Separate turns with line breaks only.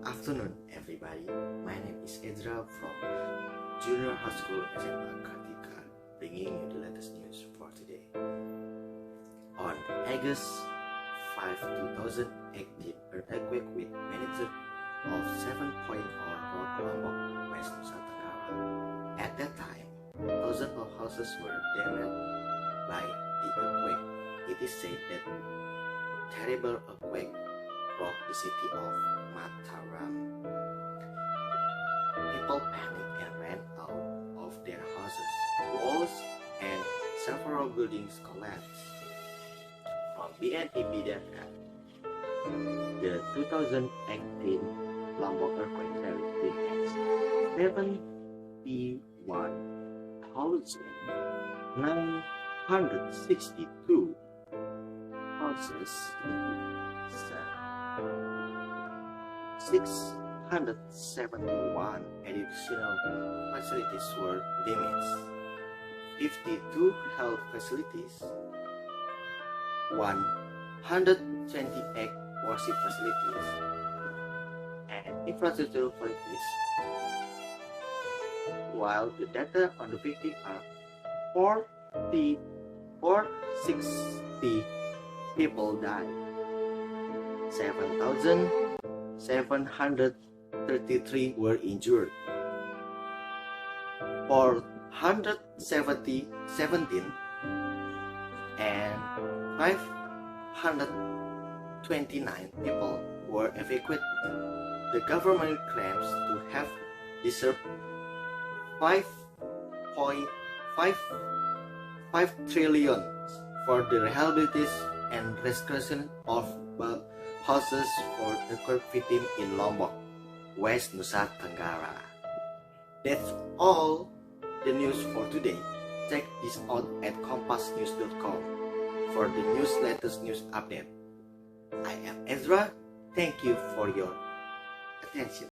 afternoon, everybody. My name is Ezra from Junior High School SMA Kartika, bringing you the latest news for today. On August 5, 2018, an earthquake with magnitude of 7.0 rocked Lombok, West Nusa Tenggara. At that time, thousands of houses were damaged by the earthquake. It is said that terrible earthquake rocked the city of Mataram. People panicked and ran out of their houses. Walls and several buildings collapsed. From BNPB data, the 2018 Lombok earthquake severity has 71,962 houses. 671 additional facilities were damaged. 52 health facilities, 128 worship facilities, and infrastructure facilities. While the data on the victims are 460 people died. 7,733 were injured. 417 and 529 people were evacuated. The government claims to have reserved 5.55 trillion for the rehabilitation and restoration of houses for the earthquake victims in Lombok, West Nusa Tenggara. That's all the news for today. Check this out at compassnews.com for the latest news update. I am Ezra. Thank you for your attention.